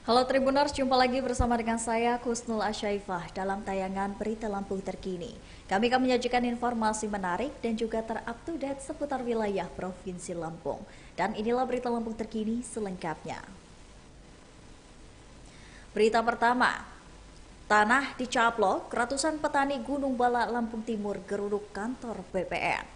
Halo Tribuners, jumpa lagi bersama dengan saya Kusnul Asyaifah dalam tayangan Berita Lampung Terkini. Kami akan menyajikan informasi menarik dan juga ter-up-to-date seputar wilayah Provinsi Lampung. Dan inilah Berita Lampung Terkini selengkapnya. Berita pertama, tanah dicaplok, ratusan petani Gunung Bala Lampung Timur geruduk kantor BPN.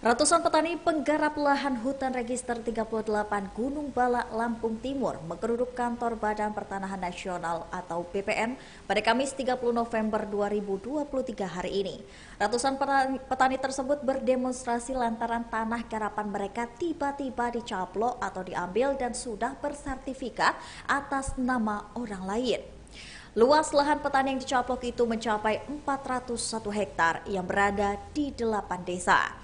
Ratusan petani penggarap lahan hutan register 38 Gunung Bala Lampung Timur menggeruduk kantor Badan Pertanahan Nasional atau BPN pada Kamis 30 November 2023 hari ini. Ratusan petani tersebut berdemonstrasi lantaran tanah garapan mereka tiba-tiba dicaplok atau diambil dan sudah bersertifikat atas nama orang lain. Luas lahan petani yang dicaplok itu mencapai 401 hektar yang berada di 8 desa.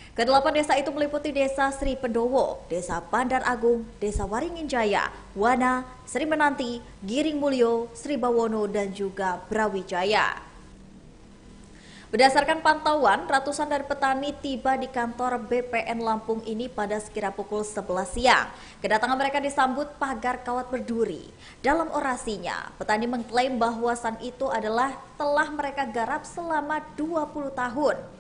Kedelapan desa itu meliputi Desa Sri Pendowo, Desa Bandar Agung, Desa Waringin Jaya, Wana, Sri Menanti, Giring Mulyo, Sri Bawono, dan juga Brawijaya. Berdasarkan pantauan, ratusan dari petani tiba di kantor BPN Lampung ini pada sekira pukul 11 siang. Kedatangan mereka disambut pagar kawat berduri. Dalam orasinya, petani mengklaim bahwa san itu adalah telah mereka garap selama 20 tahun.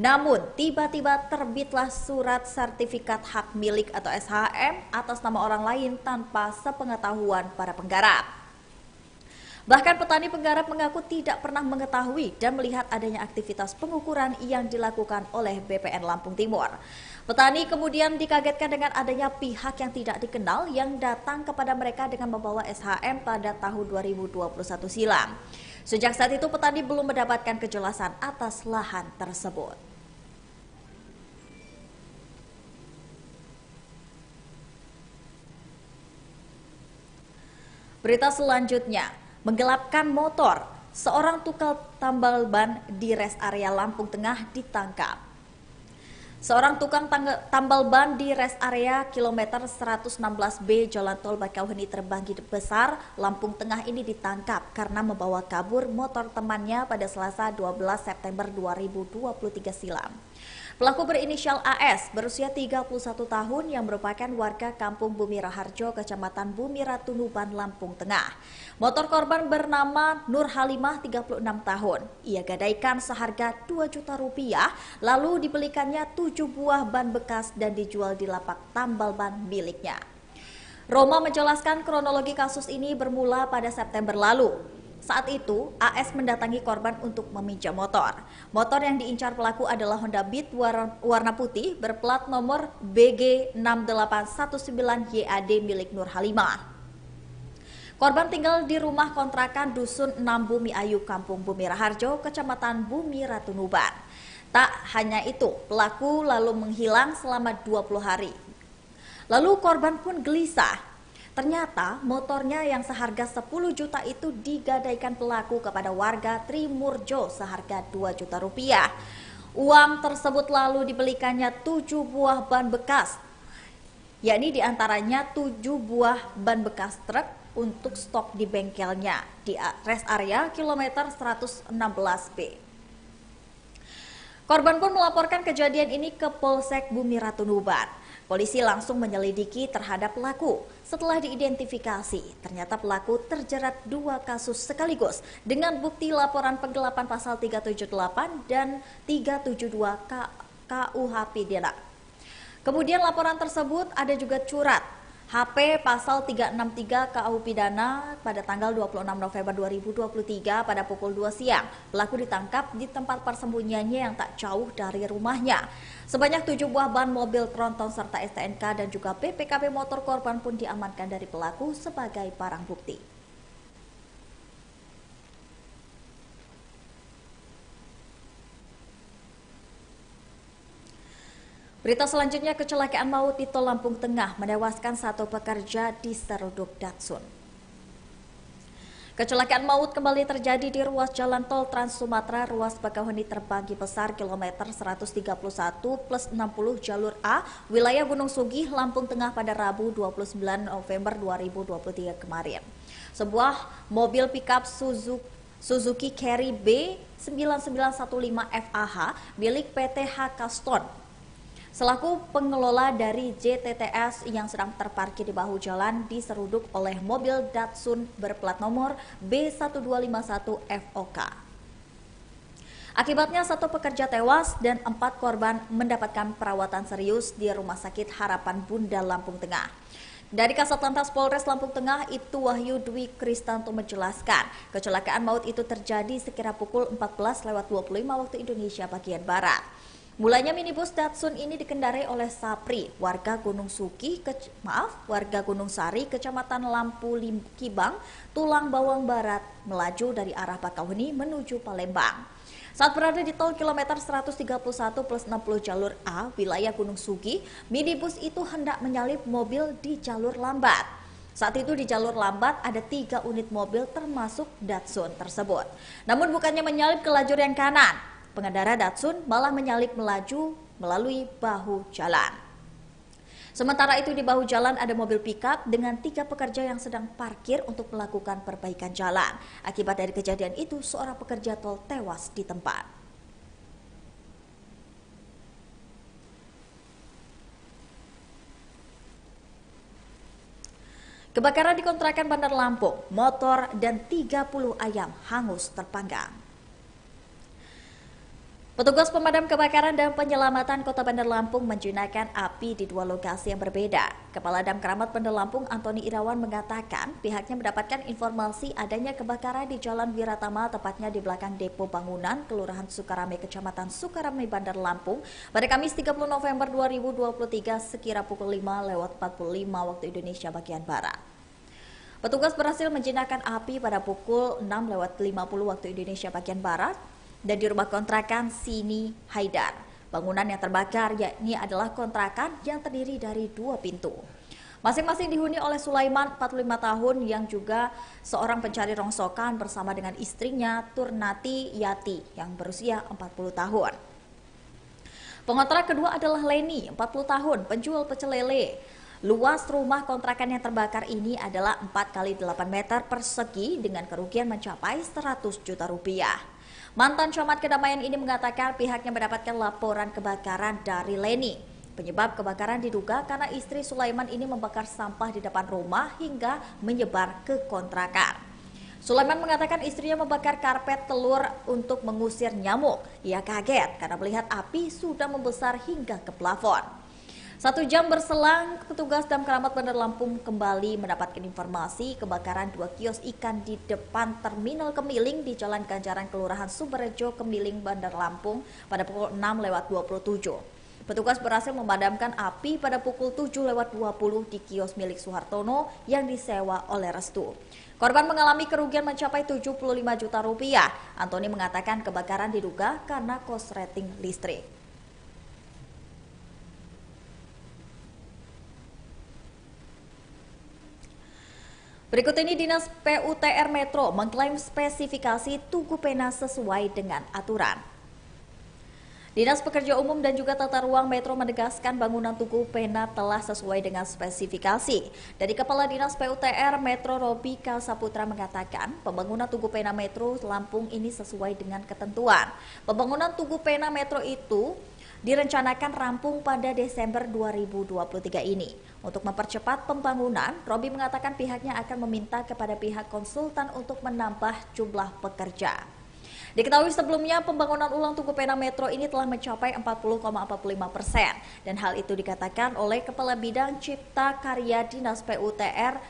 Namun, tiba-tiba terbitlah surat sertifikat hak milik atau SHM atas nama orang lain tanpa sepengetahuan para penggarap. Bahkan petani penggarap mengaku tidak pernah mengetahui dan melihat adanya aktivitas pengukuran yang dilakukan oleh BPN Lampung Timur. Petani kemudian dikagetkan dengan adanya pihak yang tidak dikenal yang datang kepada mereka dengan membawa SHM pada tahun 2021 silam. Sejak saat itu petani belum mendapatkan kejelasan atas lahan tersebut. Berita selanjutnya, menggelapkan motor. Seorang tukang tambal ban di res area Lampung Tengah ditangkap. Seorang tukang tambal ban di res area kilometer 116B Jalan Tol Bakauheni Terbanggi Besar, Lampung Tengah ini ditangkap karena membawa kabur motor temannya pada Selasa 12 September 2023 silam. Pelaku berinisial AS berusia 31 tahun yang merupakan warga Kampung Bumi Raharjo, Kecamatan Bumi Ratu Nuban, Lampung Tengah. Motor korban bernama Nur Halimah, 36 tahun. Ia gadaikan seharga 2 juta rupiah, lalu dibelikannya 7 buah ban bekas dan dijual di lapak tambal ban miliknya. Roma menjelaskan kronologi kasus ini bermula pada September lalu. Saat itu, AS mendatangi korban untuk meminjam motor. Motor yang diincar pelaku adalah Honda Beat warna putih berplat nomor BG6819YAD milik Nur Halimah. Korban tinggal di rumah kontrakan Dusun 6 Bumi Ayu, Kampung Bumi Raharjo, Kecamatan Bumi Ratu Nuban. Tak hanya itu, pelaku lalu menghilang selama 20 hari. Lalu korban pun gelisah. Ternyata motornya yang seharga 10 juta itu digadaikan pelaku kepada warga Trimurjo seharga 2 juta rupiah. Uang tersebut lalu dibelikannya 7 buah ban bekas, yakni diantaranya 7 buah ban bekas truk untuk stok di bengkelnya di rest area kilometer 116B. Korban pun melaporkan kejadian ini ke Polsek Bumi Ratu Nuban. Polisi langsung menyelidiki terhadap pelaku. Setelah diidentifikasi, ternyata pelaku terjerat 2 kasus sekaligus dengan bukti laporan penggelapan pasal 378 dan 372 KUH Pidana. Kemudian laporan tersebut ada juga curat HP pasal 363 KUH Pidana pada tanggal 26 November 2023 pada pukul 2 siang. Pelaku ditangkap di tempat persembunyiannya yang tak jauh dari rumahnya. Sebanyak 7 buah ban mobil tronton serta STNK dan juga BPKB motor korban pun diamankan dari pelaku sebagai barang bukti. Berita selanjutnya, kecelakaan maut di Tol Lampung Tengah menewaskan 1 pekerja di seruduk Datsun. Kecelakaan maut kembali terjadi di ruas jalan tol Trans Sumatera ruas Bakauheni Terbanggi Besar kilometer 131+60 jalur A, wilayah Gunung Sugih, Lampung Tengah pada Rabu 29 November 2023 kemarin. Sebuah mobil pickup Suzuki Carry B9915 FAH milik PT HK Stone selaku pengelola dari JTTS yang sedang terparkir di bahu jalan diseruduk oleh mobil Datsun berplat nomor B1251 FOK. Akibatnya 1 pekerja tewas dan 4 korban mendapatkan perawatan serius di Rumah Sakit Harapan Bunda Lampung Tengah. Dari Kasatlantas Polres Lampung Tengah, Ibtu Wahyu Dwi Kristanto menjelaskan, kecelakaan maut itu terjadi sekira pukul 14.25 waktu Indonesia bagian Barat. Mulanya minibus Datsun ini dikendarai oleh Sapri, warga Gunung Sari, Kecamatan Lampu Kibang, Tulang Bawang Barat, melaju dari arah Bakauheni menuju Palembang. Saat berada di tol kilometer 131+60 jalur A, wilayah Gunung Sugi, minibus itu hendak menyalip mobil di jalur lambat. Saat itu di jalur lambat ada 3 unit mobil termasuk Datsun tersebut. Namun bukannya menyalip ke lajur yang kanan, pengendara Datsun malah menyalip melaju melalui bahu jalan. Sementara itu di bahu jalan ada mobil pickup dengan 3 pekerja yang sedang parkir untuk melakukan perbaikan jalan. Akibat dari kejadian itu, seorang pekerja tol tewas di tempat. Kebakaran di kontrakan Bandar Lampung, motor dan 30 ayam hangus terpanggang. Petugas pemadam kebakaran dan penyelamatan Kota Bandar Lampung menjinakkan api di 2 lokasi yang berbeda. Kepala Damkaramat Bandar Lampung Antoni Irawan mengatakan pihaknya mendapatkan informasi adanya kebakaran di Jalan Wiratama, tepatnya di belakang depo bangunan Kelurahan Sukarame, Kecamatan Sukarame, Bandar Lampung pada Kamis 30 November 2023 sekira pukul 5:45 waktu Indonesia bagian Barat. Petugas berhasil menjinakkan api pada pukul 6:50 waktu Indonesia bagian Barat dan di rumah kontrakan Sini Haidar. Bangunan yang terbakar yakni adalah kontrakan yang terdiri dari 2 pintu. Masing-masing dihuni oleh Sulaiman 45 tahun yang juga seorang pencari rongsokan bersama dengan istrinya Turnati Yati yang berusia 40 tahun. Pengontrak kedua adalah Leni, 40 tahun, penjual pecel lele. Luas rumah kontrakan yang terbakar ini adalah 4x8 meter persegi dengan kerugian mencapai 100 juta rupiah. Mantan Camat Kedamaian ini mengatakan pihaknya mendapatkan laporan kebakaran dari Leni. Penyebab kebakaran diduga karena istri Sulaiman ini membakar sampah di depan rumah hingga menyebar ke kontrakan. Sulaiman mengatakan istrinya membakar karpet telur untuk mengusir nyamuk. Ia kaget karena melihat api sudah membesar hingga ke plafon. 1 jam berselang, petugas Damkaramat Bandar Lampung kembali mendapatkan informasi kebakaran 2 kios ikan di depan Terminal Kemiling di Jalan Ganjaran Kelurahan Sumberjo, Kemiling, Bandar Lampung pada pukul 6:27. Petugas berhasil memadamkan api pada pukul 7:20 di kios milik Suhartono yang disewa oleh Restu. Korban mengalami kerugian mencapai 75 juta rupiah. Antoni mengatakan kebakaran diduga karena korsleting listrik. Berikut ini Dinas PUTR Metro mengklaim spesifikasi Tugu Pena sesuai dengan aturan. Dinas Pekerja Umum dan juga Tata Ruang Metro menegaskan bangunan Tugu Pena telah sesuai dengan spesifikasi. Dari Kepala Dinas PUTR Metro Robika Saputra mengatakan pembangunan Tugu Pena Metro Lampung ini sesuai dengan ketentuan. Pembangunan Tugu Pena Metro itu direncanakan rampung pada Desember 2023 ini. Untuk mempercepat pembangunan, Robi mengatakan pihaknya akan meminta kepada pihak konsultan untuk menambah jumlah pekerja. Diketahui sebelumnya pembangunan ulang Tugu Pena Metro ini telah mencapai 40,45% dan hal itu dikatakan oleh Kepala Bidang Cipta Karya Dinas PUPR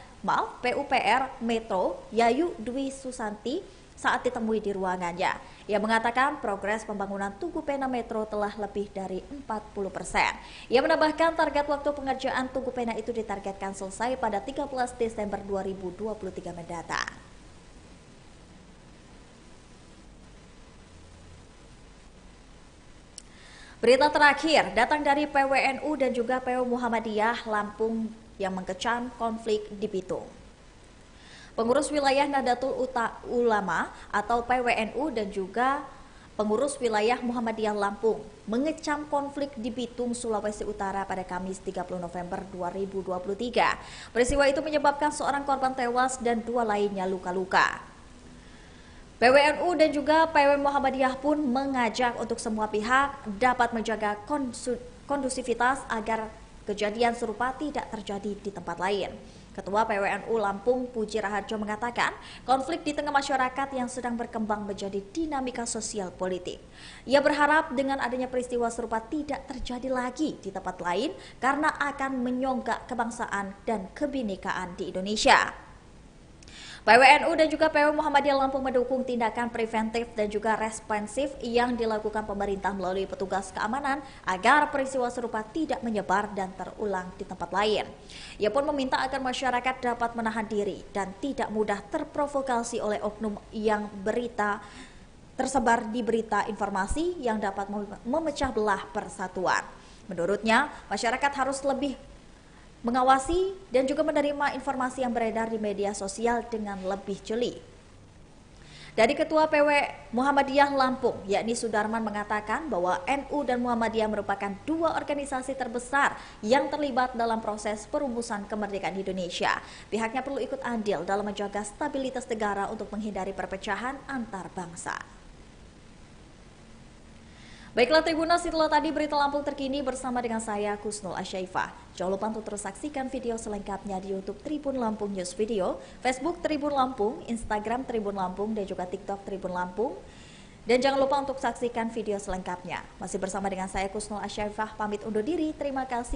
Metro Yayu Dwi Susanti saat ditemui di ruangannya. Ia mengatakan progres pembangunan Tugu Pena Metro telah lebih dari 40%. Ia menambahkan target waktu pengerjaan Tugu Pena itu ditargetkan selesai pada 13 Desember 2023 mendatang. Berita terakhir datang dari PWNU dan juga PO Muhammadiyah Lampung yang mengecam konflik di Bitung. Pengurus wilayah Nahdlatul Ulama atau PWNU dan juga pengurus wilayah Muhammadiyah Lampung mengecam konflik di Bitung, Sulawesi Utara pada Kamis 30 November 2023. Peristiwa itu menyebabkan seorang korban tewas dan 2 lainnya luka-luka. PWNU dan juga PW Muhammadiyah pun mengajak untuk semua pihak dapat menjaga kondusivitas agar kejadian serupa tidak terjadi di tempat lain. Ketua PWNU Lampung Puji Raharjo mengatakan, konflik di tengah masyarakat yang sedang berkembang menjadi dinamika sosial politik. Ia berharap dengan adanya peristiwa serupa tidak terjadi lagi di tempat lain karena akan menyonggak kebangsaan dan kebinekaan di Indonesia. PWNU dan juga PW Muhammadiyah Lampung mendukung tindakan preventif dan juga responsif yang dilakukan pemerintah melalui petugas keamanan agar peristiwa serupa tidak menyebar dan terulang di tempat lain. Ia pun meminta agar masyarakat dapat menahan diri dan tidak mudah terprovokasi oleh oknum yang tersebar di berita informasi yang dapat memecah belah persatuan. Menurutnya, masyarakat harus lebih mengawasi dan juga menerima informasi yang beredar di media sosial dengan lebih jeli. Dari Ketua PW Muhammadiyah Lampung, yakni Sudarman, mengatakan bahwa NU dan Muhammadiyah merupakan dua organisasi terbesar yang terlibat dalam proses perumusan kemerdekaan Indonesia. Pihaknya perlu ikut andil dalam menjaga stabilitas negara untuk menghindari perpecahan antar bangsa. Baiklah Tribuners, itulah tadi berita Lampung terkini bersama dengan saya Kusnul Asyaifah. Jangan lupa untuk terus saksikan video selengkapnya di YouTube Tribun Lampung News Video, Facebook Tribun Lampung, Instagram Tribun Lampung, dan juga TikTok Tribun Lampung. Dan jangan lupa untuk saksikan video selengkapnya. Masih bersama dengan saya Kusnul Asyaifah, pamit undur diri. Terima kasih.